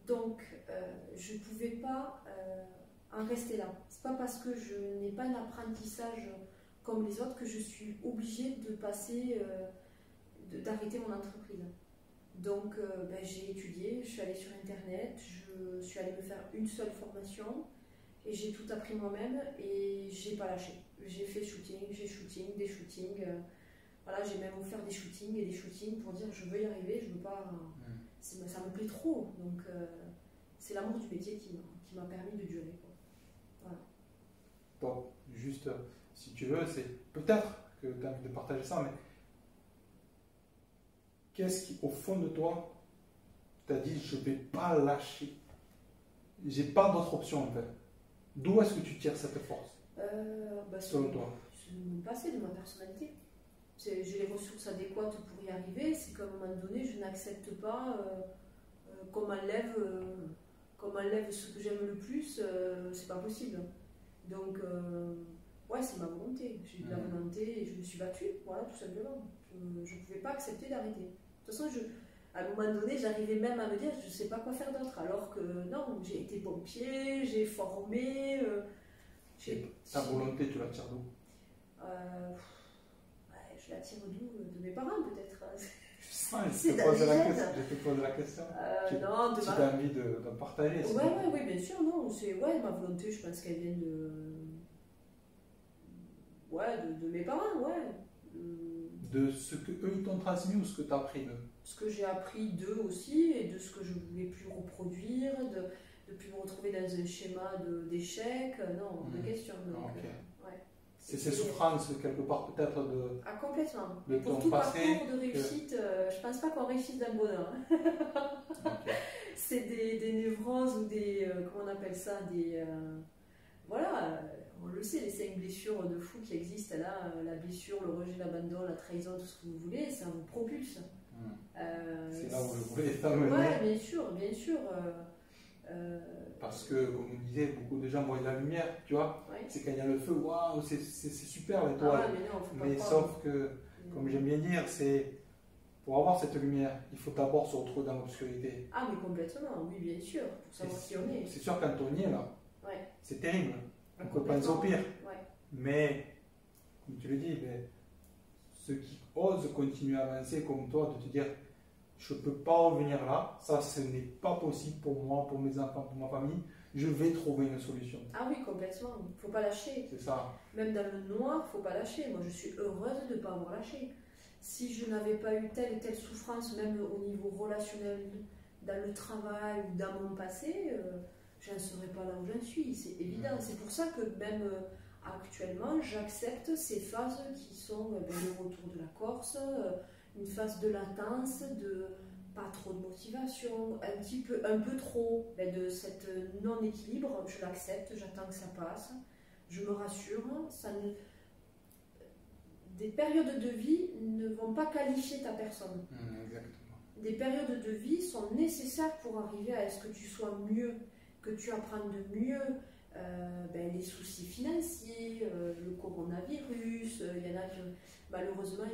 Donc, je ne pouvais pas en rester là. Ce n'est pas parce que je n'ai pas un apprentissage comme les autres que je suis obligée de passer, d'arrêter mon entreprise. Donc, j'ai étudié, je suis allée sur Internet, je suis allée me faire une seule formation et j'ai tout appris moi-même et je n'ai pas lâché. J'ai fait shooting, j'ai shooting, des shootings. Voilà, j'ai même offert des shootings et des shootings pour dire je veux y arriver, je veux pas. Ça me plaît trop. Donc c'est l'amour du métier qui m'a permis de durer, quoi. Voilà. Bon, juste si tu veux, c'est peut-être que tu as envie de partager ça, mais qu'est-ce qui, au fond de toi, t'a dit je ne vais pas lâcher? J'ai pas d'autre option en fait. D'où est-ce que tu tires cette force selon toi? C'est de mon passé, de ma personnalité. J'ai les ressources adéquates pour y arriver. C'est qu'à un moment donné, je n'accepte pas qu'on m'enlève ce que j'aime le plus. C'est pas possible. Donc, ouais, c'est ma volonté. J'ai eu de la volonté et je me suis battue, voilà, tout simplement. Je ne pouvais pas accepter d'arrêter. De toute façon, à un moment donné, j'arrivais même à me dire, je ne sais pas quoi faire d'autre. Alors que non, j'ai été pompier, j'ai formé. Ta volonté, tu la tires d'où? Je la tire d'où? De mes parents, peut-être. Je te pose la question. Tu as envie de partager? Oui, bien sûr, non. Ma volonté, je pense qu'elle vient de mes parents, ouais. De ce qu'eux ils t'ont transmis ou ce que tu as appris d'eux? Ce que j'ai appris d'eux aussi et de ce que je ne voulais plus reproduire, de ne plus me retrouver dans un schéma d'échec. Non, de questions. Donc, ouais. C'est ces souffrances, quelque part, peut-être de. Ah, complètement. De pour ton tout passé parcours de réussite, je ne pense pas qu'on réussisse dans le bonheur. C'est des névroses ou des. Comment on appelle ça? Voilà, on le sait, les 5 blessures de fou qui existent là, la blessure, le rejet, l'abandon, la trahison, tout ce que vous voulez, ça vous propulse. C'est là où je voulais t'amener. Oui, bien sûr, bien sûr. Parce que, comme on disait, beaucoup de gens voient la lumière, tu vois. Ouais. C'est quand il y a le feu, waouh, c'est super l'étoile. Mais sauf que, comme j'aime bien dire, c'est pour avoir cette lumière, il faut d'abord se retrouver dans l'obscurité. Ah, mais complètement, oui, bien sûr, pour savoir qui on est. C'est sûr, quand on y est là, c'est terrible. On ne peut pas penser au pire. Mais, comme tu le dis, ceux qui osent continuer à avancer comme toi, de te dire je ne peux pas revenir là, ça ce n'est pas possible pour moi, pour mes enfants, pour ma famille, je vais trouver une solution. Ah oui, complètement, il ne faut pas lâcher. C'est ça. Même dans le noir, il ne faut pas lâcher. Moi je suis heureuse de ne pas avoir lâché. Si je n'avais pas eu telle et telle souffrance, même au niveau relationnel, dans le travail ou dans mon passé, je ne serais pas là où j'en suis, c'est évident. C'est pour ça que même actuellement, j'accepte ces phases qui sont le retour de la Corse, une phase de latence, de pas trop de motivation, un peu trop de cette non-équilibre. Je l'accepte, j'attends que ça passe, je me rassure. Des périodes de vie ne vont pas qualifier ta personne. Exactement. Des périodes de vie sont nécessaires pour arriver à ce que tu sois mieux, que tu apprennes de mieux. Les soucis financiers, le coronavirus, il y en a qui, malheureusement,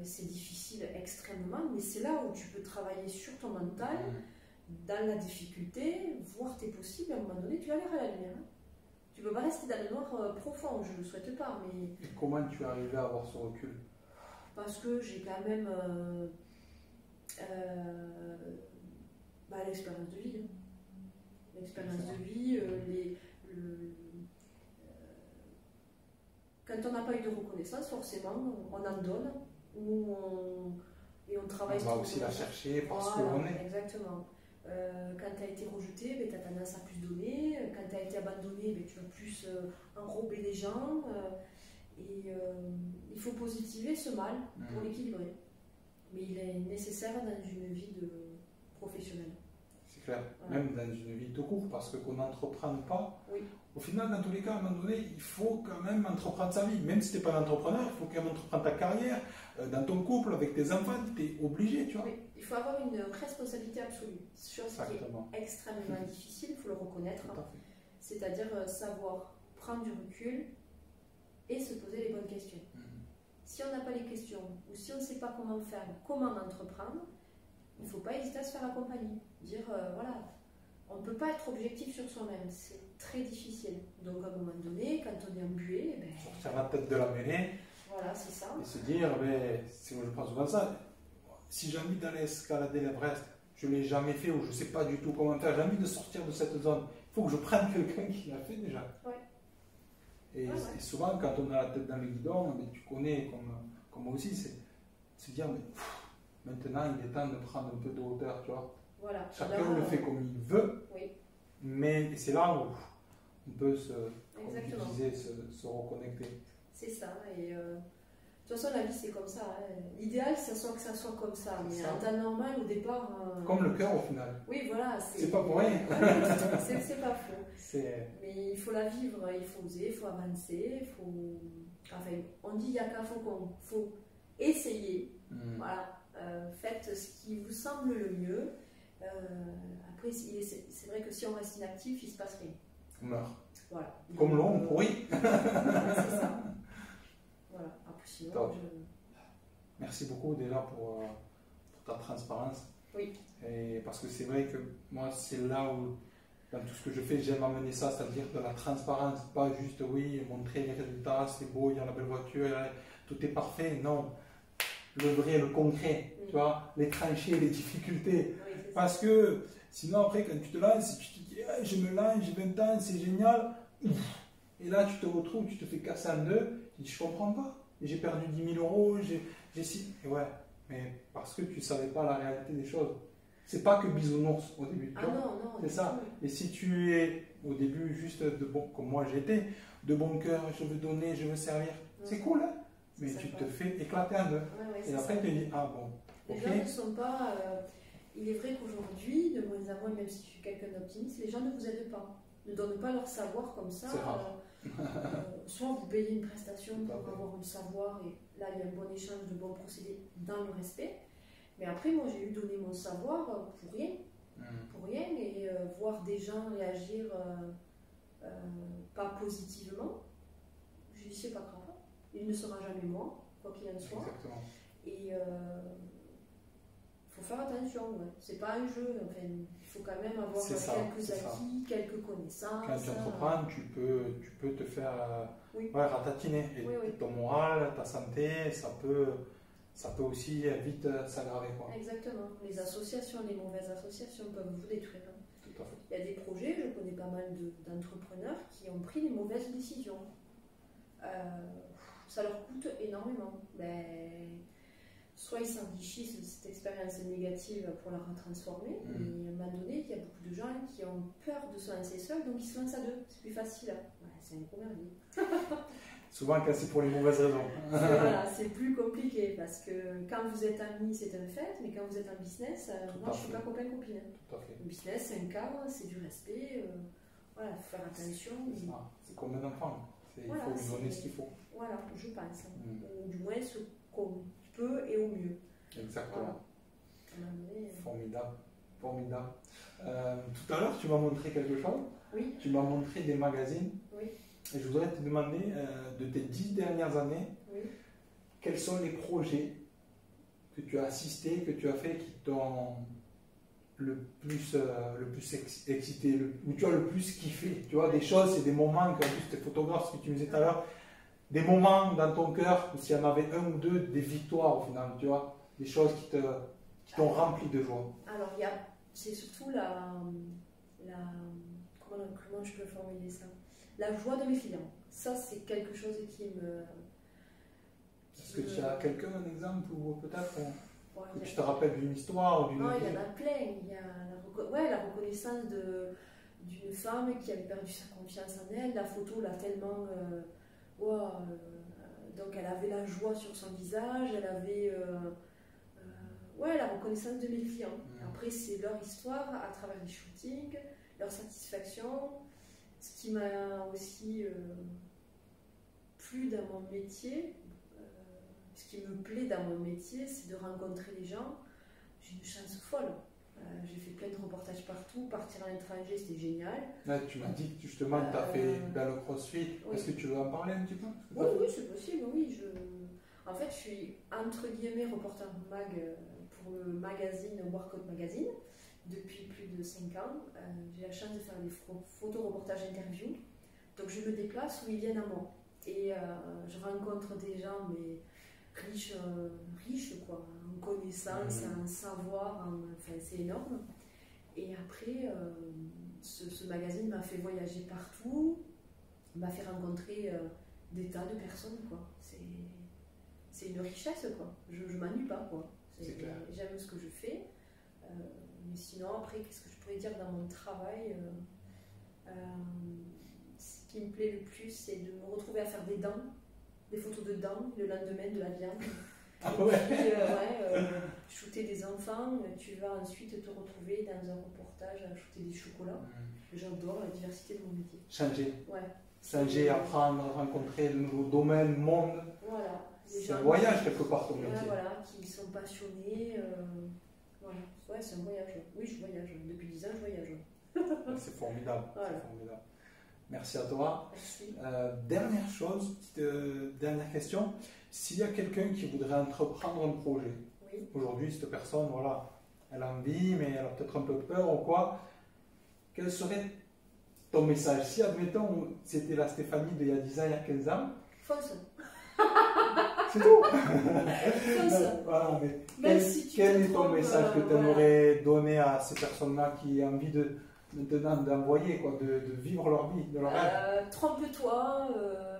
c'est difficile extrêmement, mais c'est là où tu peux travailler sur ton mental, dans la difficulté, voir tes possibles, à un moment donné, tu vas vers la lumière. Tu ne peux pas rester dans le noir profond, je ne le souhaite pas. Mais... Et comment tu es arrivé à avoir ce recul? Parce que j'ai quand même l'expérience de vie. L'expérience de vie, quand on n'a pas eu de reconnaissance, forcément, on en donne, et on travaille. On va aussi la chercher parce que l'on est. Exactement. Quand tu as été rejeté, tu as tendance à plus donner. Quand tu as été abandonné, tu vas plus enrober les gens. Il faut positiver ce mal pour l'équilibrer. Mais il est nécessaire dans une vie professionnelle. C'est clair, même dans une vie de couple, parce qu'on n'entreprend pas. Oui. Au final, dans tous les cas, à un moment donné, il faut quand même entreprendre sa vie. Même si tu n'es pas un entrepreneur, il faut quand même entreprendre ta carrière, dans ton couple, avec tes enfants, tu es obligé, tu vois. Oui, il faut avoir une responsabilité absolue. Chose qui est extrêmement difficile, il faut le reconnaître. C'est-à-dire savoir prendre du recul et se poser les bonnes questions. Si on n'a pas les questions, ou si on ne sait pas comment faire, comment entreprendre, il ne faut pas hésiter à se faire accompagner. Dire, voilà, on ne peut pas être objectif sur soi-même, c'est très difficile. Donc à un moment donné, quand on est embué, sortir la tête de la mêlée. Voilà, c'est ça. Et se dire, je pense souvent ça, si j'ai envie d'aller escalader l'Everest, je ne l'ai jamais fait ou je ne sais pas du tout comment faire, j'ai envie de sortir de cette zone, il faut que je prenne quelqu'un qui l'a fait déjà. Ouais. Et, et souvent, quand on a la tête dans le guidon, mais tu connais, comme moi aussi, c'est se dire, mais maintenant, il est temps de prendre un peu de hauteur, tu vois. Voilà. Chacun le fait comme il veut, mais c'est là où on peut, comme tu disais, se reconnecter. C'est ça. Et de toute façon, la vie, c'est comme ça. Hein. L'idéal, c'est que ça soit comme ça. Mais en temps normal, au départ... Comme le cœur, au final. Oui, voilà. C'est pas pour rien. C'est pas faux. Mais il faut la vivre, il faut oser, il faut avancer, il faut... Enfin, on dit, il n'y a qu'à faut essayer. Voilà. Faites ce qui vous semble le mieux. Après, c'est vrai que si on reste inactif, il ne se passe rien. On meurt. Voilà. Comme l'eau, on pourrit. C'est ça. Voilà. Après, sinon, Merci beaucoup déjà pour ta transparence. Oui. Et parce que c'est vrai que moi, c'est là où, dans tout ce que je fais, j'aime amener ça, c'est-à-dire de la transparence. Pas juste, oui, montrer les résultats, c'est beau, il y a la belle voiture, tout est parfait. Non. Le vrai, le concret, tu vois, les tranchées, les difficultés. Parce que sinon, après, quand tu te lances, tu te dis, je me lance, j'ai 20 ans, c'est génial. Et là, tu te retrouves, tu te fais casser en deux. Tu dis, je comprends pas. J'ai perdu 10 000 euros, j'ai si. Et ouais, mais parce que tu ne savais pas la réalité des choses. C'est pas que bisounours au début. Tu vois, non, c'est ça. Et si tu es au début juste de bon, comme moi j'étais, de bon cœur, je veux donner, je veux servir, c'est cool, hein, mais tu te fais éclater en deux. Et après, tu te dis, ah bon. Les gens ne sont pas. Il est vrai qu'aujourd'hui, de moins en moins, même si je suis quelqu'un d'optimiste, les gens ne vous aident pas. Ne donnent pas leur savoir comme ça. C'est rare. Soit vous payez une prestation pour avoir un savoir, et là il y a un bon échange de bons procédés dans le respect. Mais après, moi j'ai eu donné mon savoir pour rien. Pour rien, et voir des gens réagir pas positivement, je dis c'est pas grave. Il ne sera jamais moi, quoi qu'il en soit. Exactement. Et faut faire attention, c'est pas un jeu, enfin, il faut quand même avoir quelques acquis, quelques connaissances. Quand tu entreprends, tu peux te faire ratatiner. Et ton moral, ta santé, ça peut aussi vite s'aggraver. Exactement. Les associations, les mauvaises associations peuvent vous détruire. Tout à fait. Il y a des projets, je connais pas mal d'entrepreneurs qui ont pris les mauvaises décisions. Ça leur coûte énormément. Soit ils s'enrichissent de cette expérience négative pour la transformer, mais à un moment donné, il y a beaucoup de gens qui ont peur de se lancer seuls, donc ils se lancent à deux. C'est plus facile. C'est un gros merdier. Souvent, quand c'est pour les mauvaises raisons. Voilà, c'est plus compliqué parce que quand vous êtes amis, c'est un fait, mais quand vous êtes en business, moi je ne suis pas copain-copine. Le business, c'est un cadre, c'est du respect. Voilà, il faut faire attention. C'est comme un enfant. Il faut lui donner ce qu'il faut. Voilà, je pense. Ou du moins ce qu'on peut et au mieux. Exactement. Voilà. Formidable. Formidable. Tout à l'heure, tu m'as montré quelque chose. Oui. Tu m'as montré des magazines. Oui. Et je voudrais te demander, de tes 10 dernières années, quels sont les projets que tu as assistés, que tu as fait, qui t'ont le plus excité, où tu as le plus kiffé. Tu vois, des choses, c'est des moments, que tu es photographe, ce que tu me disais tout à l'heure, des moments dans ton cœur, où s'il y en avait un ou deux, des victoires au final, tu vois, des choses qui t'ont rempli de joie. Alors, c'est surtout comment je peux formuler ça? La joie de mes clients. Ça, c'est quelque chose qui me... Est-ce que tu as quelqu'un, un exemple, ou peut-être que tu te rappelles d'une histoire ou d'une... Non, il y en a plein. Il y a la reconnaissance d'une femme qui avait perdu sa confiance en elle. La photo l'a tellement... donc elle avait la joie sur son visage, elle avait la reconnaissance de mes clients. Après, c'est leur histoire à travers les shootings, leur satisfaction. Ce qui m'a aussi plu dans mon métier, ce qui me plaît dans mon métier, c'est de rencontrer les gens. J'ai une chance folle. J'ai fait plein de reportages partout. Partir à l'étranger, c'était génial. Là, tu m'as dit que justement, tu as fait dans le CrossFit. Oui. Est-ce que tu veux en parler un petit peu? Oui, c'est possible. Oui. En fait, je suis entre guillemets reporter mag pour le magazine Workout Magazine depuis plus de 5 ans. J'ai la chance de faire des photo-reportages interviews. Donc, je me déplace où ils viennent à moi. Et je rencontre des gens, mais riches quoi, en connaissances, en savoir, enfin, c'est énorme. Et après, ce magazine m'a fait voyager partout. m'a fait rencontrer des tas de personnes, quoi. C'est une richesse, quoi. Je ne m'ennuie pas, quoi. J'aime ce que je fais. Mais sinon, après, qu'est-ce que je pourrais dire dans mon travail ce qui me plaît le plus, c'est de me retrouver à faire des dents, des photos de dents, le lendemain de la viande. Ah ouais. Puis, shooter des enfants, tu vas ensuite te retrouver dans un reportage à shooter des chocolats. J'adore la diversité de mon métier. Changer. Ouais. Changer, apprendre, rencontrer de nouveaux domaines, monde. Voilà. C'est un voyage quelque part ton métier. Voilà, qui sont passionnés. Voilà. Ouais, c'est un voyage. Oui, je voyage. Depuis 10 ans, je voyage. C'est formidable. Voilà. C'est formidable. Merci à toi. Merci. Dernière chose, dernière question. S'il y a quelqu'un qui voudrait entreprendre un projet, oui. Aujourd'hui, cette personne, voilà, elle a envie, mais elle a peut-être un peu peur ou quoi, quel serait ton message? Si, admettons, c'était la Stéphanie d'il y a 10 ans, il y a 15 ans. Fonce. C'est tout. Fonce. Voilà, mais quel est ton message que tu aimerais donner à ces personnes-là qui ont envie maintenant d'envoyer, quoi, de vivre leur vie, de leur rêve? Trompe-toi,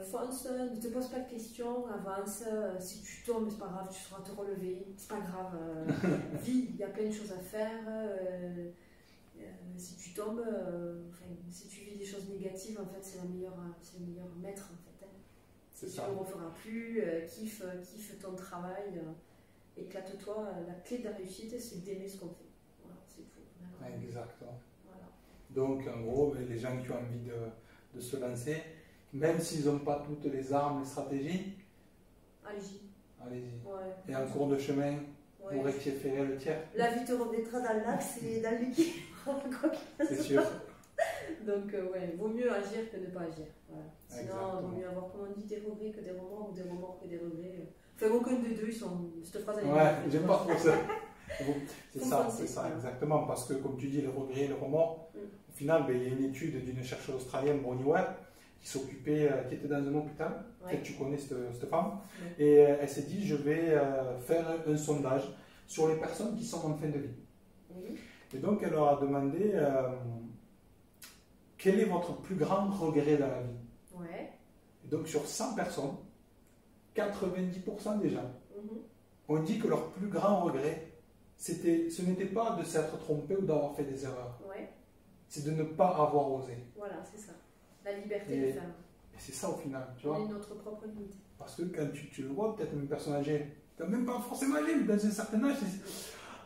fonce, ne te pose pas de questions, avance. Si tu tombes, c'est pas grave, tu sauras te relever, c'est pas grave. Vis, il y a plein de choses à faire. Si tu tombes, si tu vis des choses négatives, en fait, c'est le meilleur maître, en fait. C'est tu ça. ne le referas plus, kiffe ton travail, éclate-toi. La clé de la réussite, c'est d'aimer ce qu'on fait. Voilà, c'est tout. Exactement. Voilà. Donc, en gros, les gens qui ont envie de se lancer, même s'ils n'ont pas toutes les armes, les stratégies, allez-y. Allez-y. Ouais. Et en cours de chemin, Ouais. vous rectifierez le tir. La vie te remettra dans l'axe et dans l'équilibre. C'est sûr. Donc, ouais, vaut mieux agir que ne pas agir. Voilà. Sinon, Exactement. vaut mieux avoir, comme on dit, des regrets que des remords, ou des remords que des regrets. Enfin, aucun des deux, ils sont. Cette phrase, elle est Ouais, j'aime pas trop ça. C'est Faut ça, penser, c'est ça, voilà. exactement. Parce que, comme tu dis, les regrets, les remords, au final, ben, il y a une étude d'une chercheuse australienne, Bronnie Ware, qui était dans un hôpital. Ouais. Peut-être tu connais cette femme. Ouais. Et elle s'est dit, je vais faire un sondage sur les personnes qui sont en fin de vie. Oui. Et donc, elle leur a demandé quel est votre plus grand regret dans la vie. Ouais. Et donc, sur 100 personnes, 90% des gens Mhm. ont dit que leur plus grand regret, ce n'était pas de s'être trompé ou d'avoir fait des erreurs, Ouais. c'est de ne pas avoir osé. Voilà, c'est ça. La liberté Et- de faire. Et c'est ça au final, tu On vois. est notre propre limite. Parce que quand tu le vois, peut-être une personne âgée, même pas forcément âgée, mais dans un certain âge,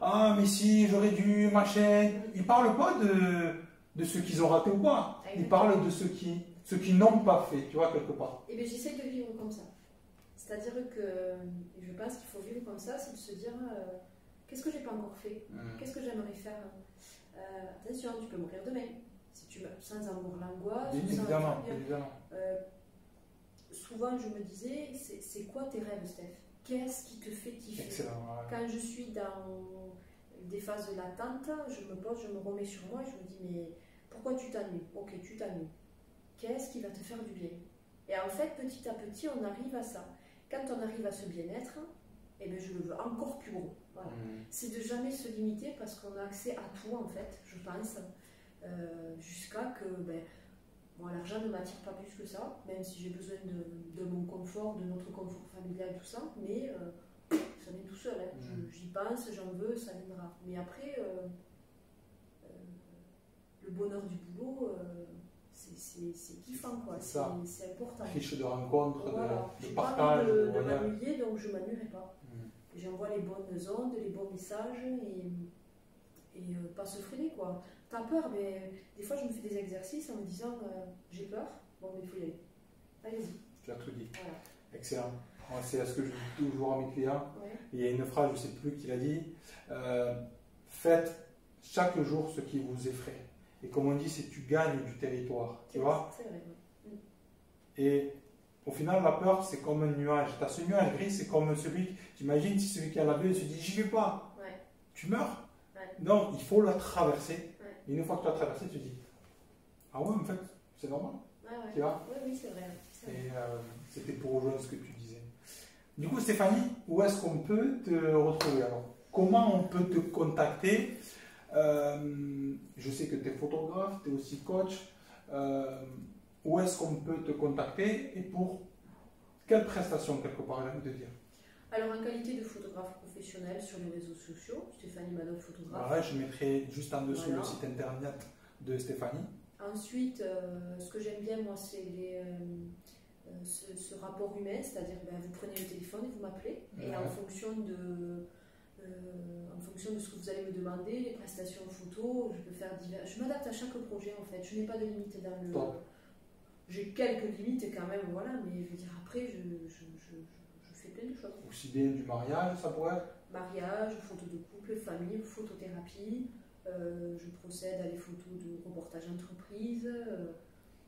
ah, mais si, j'aurais dû, machin. Ils parlent pas de ceux qu'ils ont raté ou pas. Ils Exactement. parlent de ceux qui n'ont pas fait, tu vois, quelque part. Et bien, j'essaie de vivre comme ça. C'est-à-dire que je pense qu'il faut vivre comme ça, c'est de se dire qu'est-ce que j'ai pas encore fait, qu'est-ce que j'aimerais faire. Attention, tu peux mourir demain. Si tu meurs sans amour, l'angoisse, Bien ou sans évidemment, rien. évidemment. Souvent, je me disais, c'est quoi tes rêves, Steph? Qu'est-ce qui te fait kiffer? Excellent. Ouais. Quand je suis dans des phases de l'attente, je me pose, je me remets sur moi et je me dis, mais pourquoi tu t'ennuies? Ok, tu t'ennuies. Qu'est-ce qui va te faire du bien? Et en fait, petit à petit, on arrive à ça. Quand on arrive à ce bien-être, eh bien, je le veux encore plus gros. Voilà. C'est de jamais se limiter parce qu'on a accès à tout, en fait, je pense, jusqu'à que bon, l'argent ne m'attire pas plus que ça, même si j'ai besoin de mon confort, de notre confort familial, tout ça, mais ça vient tout seul. Hein. J'y pense, j'en veux, ça viendra. Mais après, le bonheur du boulot, c'est kiffant, quoi. C'est important. Riche de rencontres, Voilà. de J'ai pas partage, envie de voyage. m'ennuyer, donc je ne m'ennuierai pas. J'envoie les bonnes ondes, les bons messages et pas se freiner, quoi. T'as peur, mais des fois je me fais des exercices en me disant j'ai peur, bon mais il faut y aller. Allez-y. Tu as tout dit. Voilà. Excellent. Moi, c'est ce que je dis toujours à mes clients. Ouais. Il y a une phrase, je ne sais plus qui l'a dit, faites chaque jour ce qui vous effraie. Et comme on dit, c'est tu gagnes du territoire. Tu vois? C'est vrai. Et au final, la peur, c'est comme un nuage. Tu as ce nuage gris, c'est comme celui, t'imagines si celui qui a la bulle se dit j'y vais pas, Ouais. tu meurs. Ouais. Non, il faut la traverser. Ouais. Et une fois que tu as traversé, tu dis ah ouais, en fait, c'est normal. Ouais. Tu vois? Oui, c'est vrai. Et c'était pour rejoindre ce que tu disais. Du coup, Stéphanie, où est-ce qu'on peut te retrouver alors? Comment on peut te contacter? Je sais que tu es photographe, tu es aussi coach. où est-ce qu'on peut te contacter et pour quelle prestation, quelque part, j'ai envie de dire. Alors, en qualité de photographe professionnel sur les réseaux sociaux, Stéphanie Madoff photographe. Voilà, je mettrai juste en dessous Voilà. le site internet de Stéphanie. Ensuite, ce que j'aime bien, moi, c'est ce rapport humain, c'est-à-dire vous prenez le téléphone et vous m'appelez, et en fonction de ce que vous allez me demander, les prestations photos, je peux faire divers. Je m'adapte à chaque projet en fait, je n'ai pas de limite dans le. Top. J'ai quelques limites quand même, voilà, mais je veux dire, après, je fais plein de choses. Aussi bien du mariage, ça pourrait être. Mariage, photos de couple, famille, photothérapie, je procède à les photos de reportage entreprise.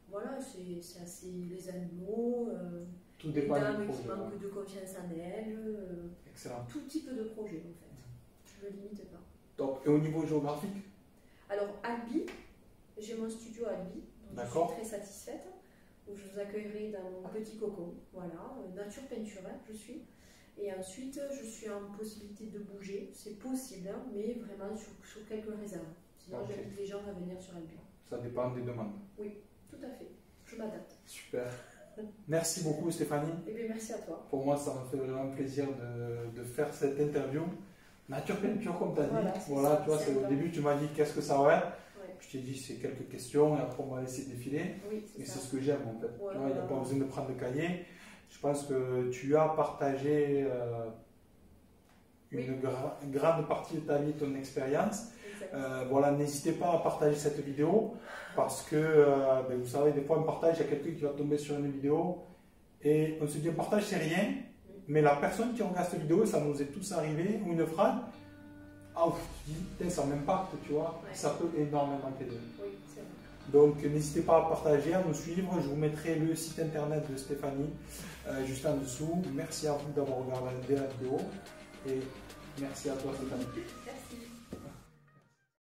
Voilà, c'est assez les animaux, Tout les dépend dames du qui projet. manquent de confiance en elles, Excellent. tout type de projet en fait. Je ne me limite pas. Top. Et au niveau géographique? Alors Albi, j'ai mon studio à Albi, donc je D'accord. suis très satisfaite, où je vous accueillerai dans mon petit cocon, voilà, nature peinture, je suis. Et ensuite, je suis en possibilité de bouger, c'est possible, hein, mais vraiment sur quelques réserves. Sinon, Ok. j'invite les gens à venir sur Albi. Ça dépend des demandes. Oui, tout à fait, je m'adapte. Super. Merci beaucoup Stéphanie. Et bien merci à toi. Pour moi, ça me fait vraiment plaisir de faire cette interview. Nature peinture, comme tu as dit. Voilà, Voilà, ça, tu vois, c'est au un début, tu m'as dit qu'est-ce que ça aurait. Ouais. Je t'ai dit c'est quelques questions et après on va laisser défiler. Oui, Et c'est c'est ça. ce que j'aime en fait. Voilà. Tu vois, il n'y a pas besoin de prendre le cahier. Je pense que tu as partagé une grande partie de ta vie, ton expérience. Voilà, n'hésitez pas à partager cette vidéo parce que vous savez, des fois on partage, il y a quelqu'un qui va tomber sur une vidéo et on se dit on partage, c'est rien, mais la personne qui regarde cette vidéo, ça nous est tous arrivé, ou une phrase, ah ouf, tu dis, putain, ça m'impacte, tu vois, Ouais. ça peut énormément t'aider. Oui, c'est vrai. Donc n'hésitez pas à partager, à nous suivre. Je vous mettrai le site internet de Stéphanie juste en dessous. Merci à vous d'avoir regardé la vidéo et merci à toi Stéphanie. Merci.